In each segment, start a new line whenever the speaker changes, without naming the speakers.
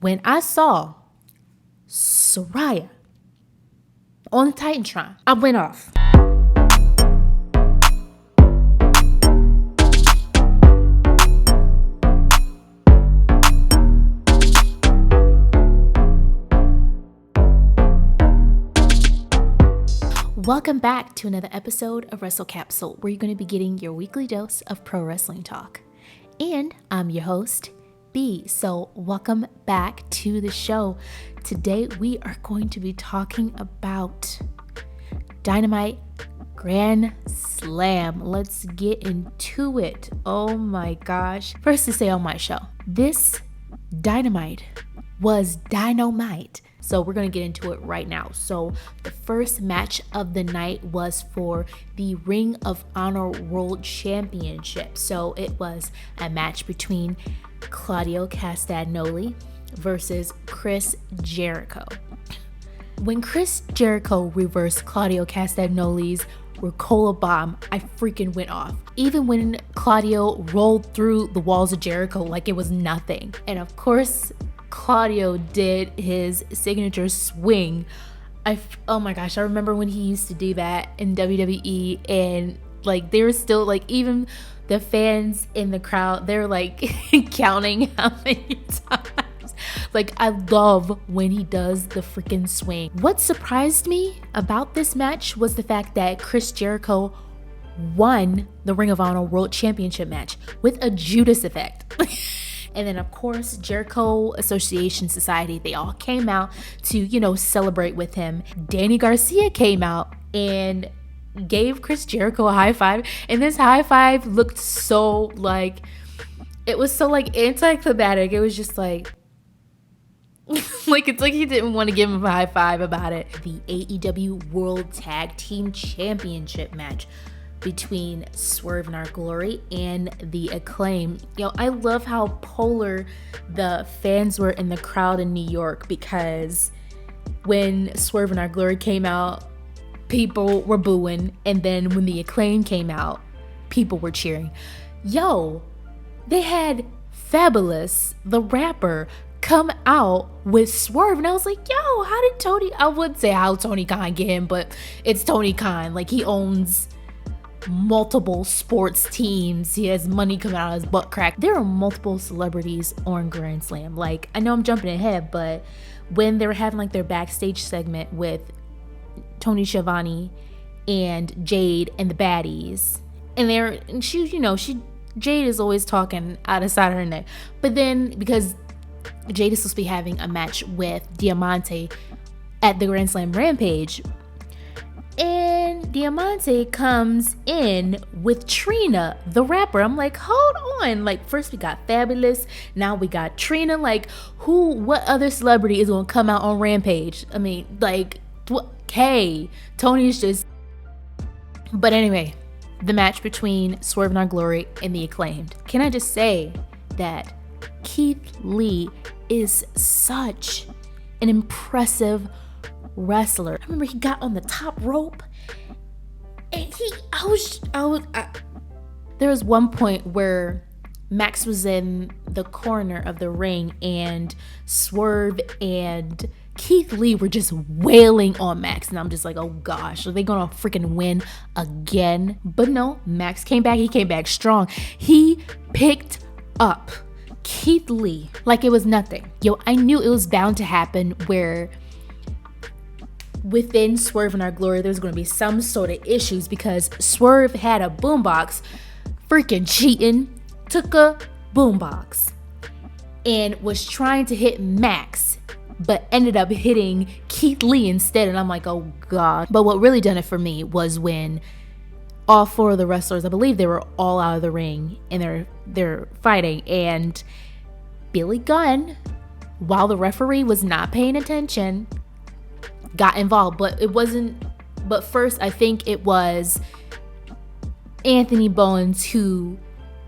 when I saw Saraya on the Titantron, I went off. Welcome back to another episode of Wrestle Capsule, where you're going to be getting your weekly dose of pro wrestling talk. And I'm your host, B. So welcome back to the show. Today we are going to be talking about Dynamite Grand Slam. Let's get into it. Oh my gosh. First to say on my show, this Dynamite was dynamite. So we're going to get into it right now. So the first match of the night was for the Ring of Honor World Championship. So it was a match between Claudio Castagnoli versus Chris Jericho. When Chris Jericho reversed Claudio Castagnoli's Ricola bomb, I freaking went off. Even when Claudio rolled through the walls of Jericho like it was nothing. And of course, Claudio did his signature swing. Oh my gosh, I remember when he used to do that in WWE, and like they were still like, even the fans in the crowd, they're like counting how many times. Like, I love when he does the freaking swing. What surprised me about this match was the fact that Chris Jericho won the Ring of Honor World Championship match with a Judas effect. And then, of course, Jericho Association Society, they all came out to, celebrate with him. Danny Garcia came out and gave Chris Jericho a high five. And this high five looked so it was so anticlimactic. It was just like it's like he didn't want to give him a high five about it. The AEW World Tag Team Championship match between Swerve and Our Glory and the Acclaimed. I love how polar the fans were in the crowd in New York, because when Swerve and Our Glory came out, people were booing, and then when the Acclaimed came out, people were cheering. They had Fabulous, the rapper, come out with Swerve, and I was like, how did Tony, I wouldn't say how Tony Khan get him, but it's Tony Khan. He owns multiple sports teams. He has money coming out of his butt crack. There are multiple celebrities on Grand Slam. I know I'm jumping ahead, but when they were having their backstage segment with Tony Schiavone and Jade and the baddies, and Jade is always talking out of the side of her neck. But then, because Jade is supposed to be having a match with Diamante at the Grand Slam Rampage, and Diamante comes in with Trina, the rapper. I'm like, hold on. First we got Fabulous, now we got Trina. What other celebrity is gonna come out on Rampage? I mean, hey, Tony's just... But anyway, the match between Swerve and Our Glory and the Acclaimed. Can I just say that Keith Lee is such an impressive wrestler. I remember he got on the top rope, and there was one point where Max was in the corner of the ring, and Swerve and Keith Lee were just wailing on Max, and I'm just like, oh gosh, are they gonna freaking win again? But no, Max came back. He came back strong. He picked up Keith Lee like it was nothing. I knew it was bound to happen, where within Swerve and Our Glory, there's going to be some sort of issues, because Swerve had a boombox, freaking cheating, took a boombox and was trying to hit Max, but ended up hitting Keith Lee instead. And I'm like, oh God. But what really done it for me was when all four of the wrestlers, I believe they were all out of the ring, and they're fighting, and Billy Gunn, while the referee was not paying attention, got involved. But first I think it was Anthony Bowens who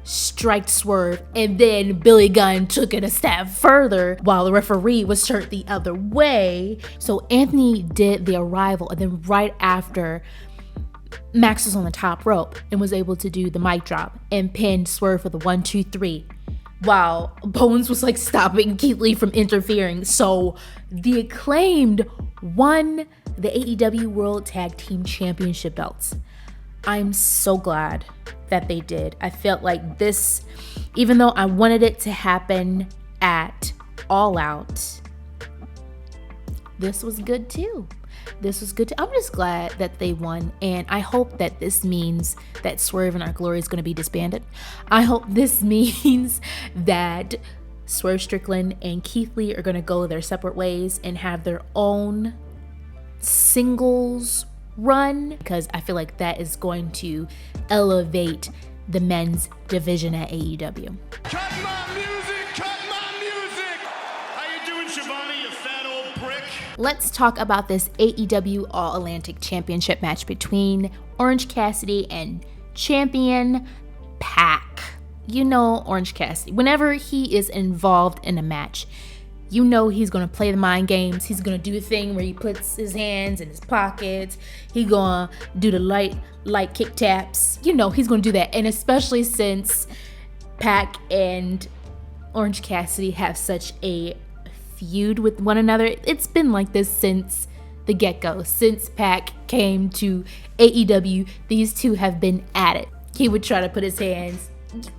striked Swerve, and then Billy Gunn took it a step further while the referee was turned the other way. So Anthony did the arrival, and then right after, Max was on the top rope and was able to do the mic drop and pin Swerve for the 1, 2, 3. while Bones was like stopping Keith Lee from interfering. So the Acclaimed won the AEW World Tag Team Championship belts. I'm so glad that they did. I felt like this, even though I wanted it to happen at All Out, this was good too. I'm just glad that they won, and I hope that this means that Swerve and Our Glory is going to be disbanded. I hope this means that Swerve Strickland and Keith Lee are going to go their separate ways and have their own singles run, because I feel like that is going to elevate the men's division at AEW.
Cut my music! Cut my music! How you doing, Shivani, you fat old brick?
Let's talk about this AEW All-Atlantic Championship match between Orange Cassidy and champion Pac. You know Orange Cassidy. Whenever he is involved in a match, you know he's going to play the mind games. He's going to do the thing where he puts his hands in his pockets. He's going to do the light kick taps. You know he's going to do that. And especially since Pac and Orange Cassidy have such a feud with one another. It's been like this since the get-go. Since Pac came to AEW, these two have been at it. He would try to put his hands,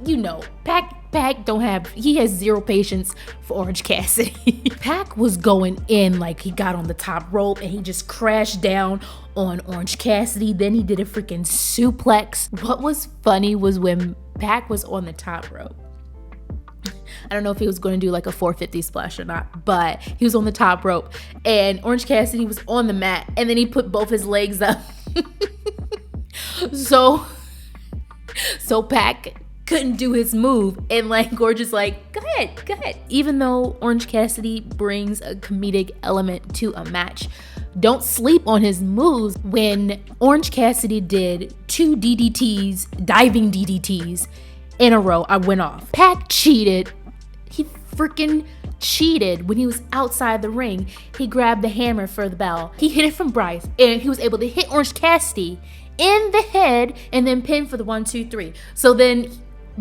you know, Pac he has zero patience for Orange Cassidy. Pac was going in, like he got on the top rope and he just crashed down on Orange Cassidy. Then he did a freaking suplex. What was funny was when Pac was on the top rope. I don't know if he was going to do like a 450 splash or not, but he was on the top rope and Orange Cassidy was on the mat, and then he put both his legs up. So Pac couldn't do his move, and like Gorgeous like, go ahead. Even though Orange Cassidy brings a comedic element to a match, don't sleep on his moves. When Orange Cassidy did 2 DDTs, diving DDTs in a row, I went off. Pac cheated. He freaking cheated when he was outside the ring. He grabbed the hammer for the bell. He hit it from Bryce, and he was able to hit Orange Cassidy in the head and then pin for the 1-2-3. So then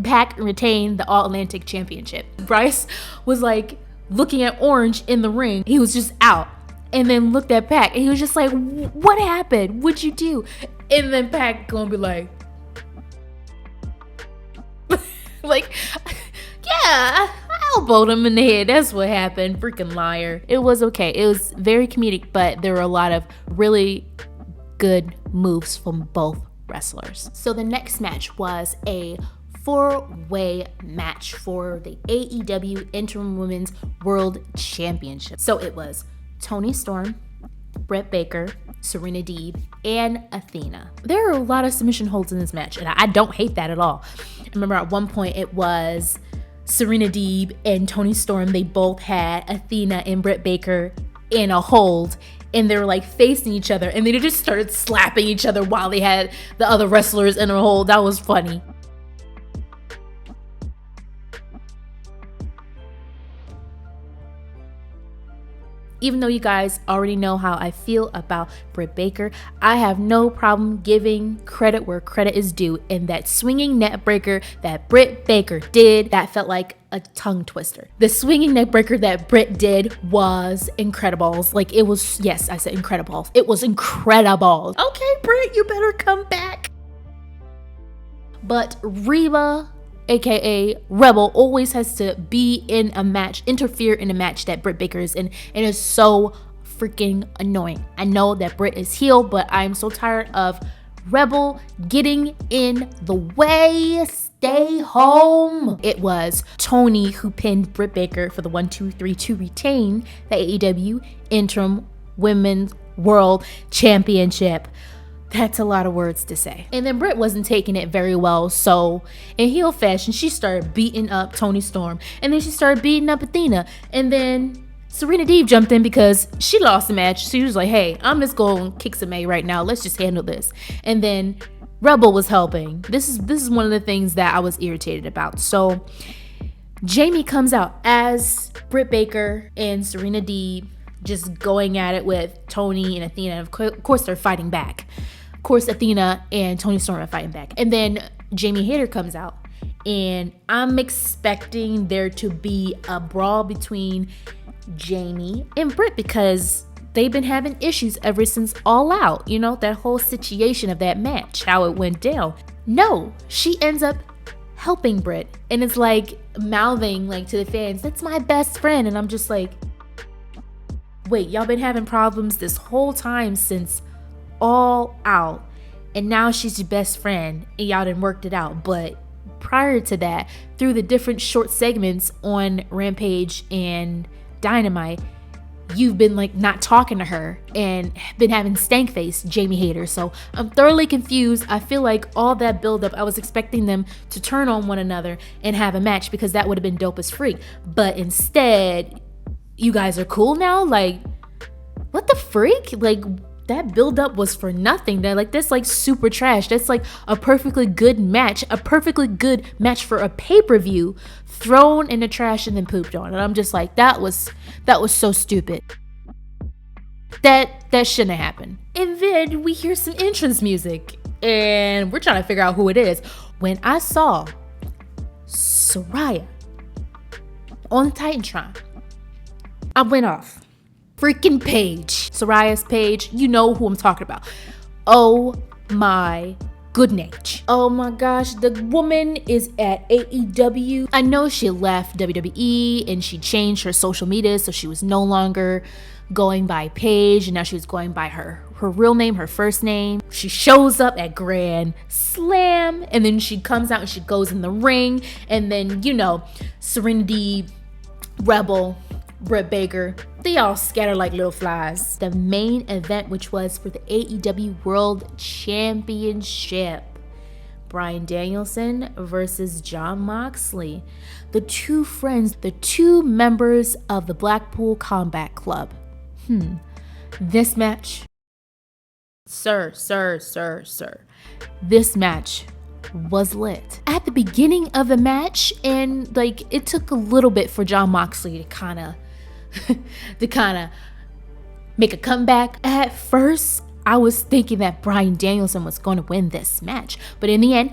Pac retained the All-Atlantic Championship. Bryce was like looking at Orange in the ring. He was just out, and then looked at Pac, and he was just like, what happened? What'd you do? And then Pac gonna be like, like, yeah, I elbowed him in the head. That's what happened. Freaking liar. It was okay. It was very comedic, but there were a lot of really good moves from both wrestlers. So the next match was a 4-way match for the AEW Interim Women's World Championship. So it was Toni Storm, Britt Baker, Serena Deeb, and Athena. There are a lot of submission holds in this match, and I don't hate that at all. I remember at one point it was Serena Deeb and Toni Storm. They both had Athena and Britt Baker in a hold, and they were like facing each other, and they just started slapping each other while they had the other wrestlers in a hold. That was funny. Even though you guys already know how I feel about Britt Baker, I have no problem giving credit where credit is due. And that swinging neck breaker that Britt Baker did, that felt like a tongue twister. The swinging neck breaker that Britt did was incredible. Like it was, yes, I said incredible. It was incredible. Okay, Britt, you better come back. But Reba, aka Rebel, always has to be in a match, interfere in a match that Britt Baker is in, and it's so freaking annoying. I know that Britt is heel, but I'm so tired of Rebel getting in the way. Stay home. It was Toni who pinned Britt Baker for the 1-2-3 to retain the AEW Interim Women's World Championship. That's a lot of words to say. And then Britt wasn't taking it very well, so in heel fashion, she started beating up Toni Storm, and then she started beating up Athena, and then Serena Deeb jumped in because she lost the match. She was like, hey, I'm just going to kick some A right now. Let's just handle this. And then Rebel was helping. This is one of the things that I was irritated about. So Jamie comes out as Britt Baker and Serena Deeb just going at it with Toni and Athena. And of course, they're fighting back. Of course, Athena and Toni Storm are fighting back. And then Jamie Hayter comes out And I'm expecting there to be a brawl between Jamie and Britt because they've been having issues ever since All Out. You know, that whole situation of that match, how it went down. No, she ends up helping Britt and it's like mouthing like to the fans, that's my best friend. And I'm just like, wait, y'all been having problems this whole time since All Out. And now she's your best friend and y'all done worked it out. But prior to that, through the different short segments on Rampage and Dynamite, you've been like not talking to her and been having stank face Jamie haters. So I'm thoroughly confused. I feel like all that buildup, I was expecting them to turn on one another and have a match because that would have been dope as freak. But instead, you guys are cool now? Like, what the freak? Like, that buildup was for nothing. That's like super trash. That's like a perfectly good match for a pay-per-view thrown in the trash and then pooped on. And I'm just like, that was so stupid. That shouldn't have happened. And then we hear some entrance music and we're trying to figure out who it is. When I saw Saraya on Titantron, I went off. Freaking Paige. Saraya's Paige. You know who I'm talking about. Oh my goodness. Oh my gosh. The woman is at AEW. I know she left WWE and she changed her social media so she was no longer going by Paige and now she was going by her real name, her first name. She shows up at Grand Slam and then she comes out and she goes in the ring and then, you know, Serena, Deeb, Rebel, Britt Baker, they all scatter like little flies. The main event, which was for the AEW World Championship. Bryan Danielson versus Jon Moxley. The two friends, the two members of the Blackpool Combat Club. This match, sir. This match was lit. At the beginning of the match, and like it took a little bit for Jon Moxley to kind of make a comeback. At first, I was thinking that Bryan Danielson was going to win this match, but in the end,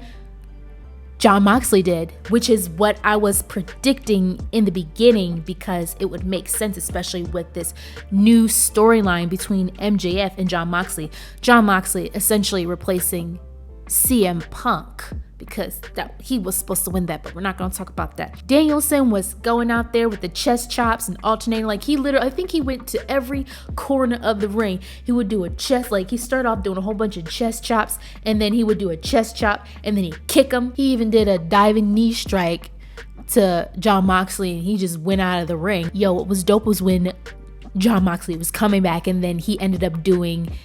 Jon Moxley did, which is what I was predicting in the beginning because it would make sense, especially with this new storyline between MJF and Jon Moxley. Jon Moxley essentially replacing CM Punk because he was supposed to win that, but we're not going to talk about that. Danielson was going out there with the chest chops and alternating. Like I think he went to every corner of the ring. He would do a chest, like he started off doing a whole bunch of chest chops and then he would do a chest chop and then he'd kick him. He even did a diving knee strike to Jon Moxley and he just went out of the ring. Yo, what was dope was when Jon Moxley was coming back and then he ended up doing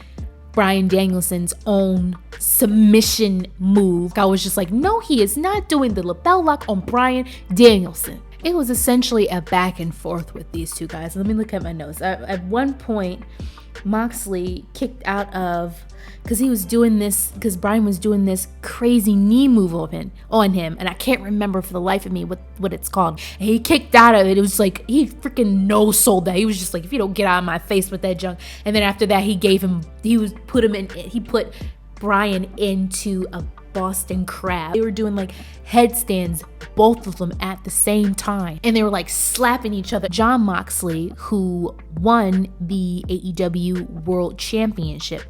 Bryan Danielson's own submission move. I was just like, no, he is not doing the lapel lock on Bryan Danielson. It was essentially a back and forth with these two guys. Let me look at my notes. At one point, Moxley kicked out of, because Bryan was doing this crazy knee move on him, and I can't remember for the life of me what it's called. And he kicked out of it. It was like he freaking no-sold that. He was just like, if you don't get out of my face with that junk. And then after that, he put Bryan into a Boston Crab. They were doing like headstands, both of them at the same time, and they were like slapping each other. Jon Moxley, who won the AEW World Championship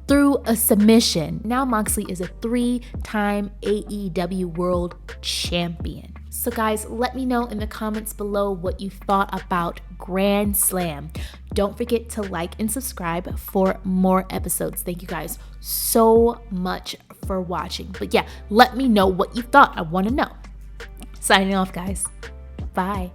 through a submission. Now Moxley is a 3-time AEW World Champion. So guys, let me know in the comments below what you thought about Grand Slam. Don't forget to like and subscribe for more episodes. Thank you guys so much for watching. But yeah, let me know what you thought. I want to know. Signing off, guys. Bye.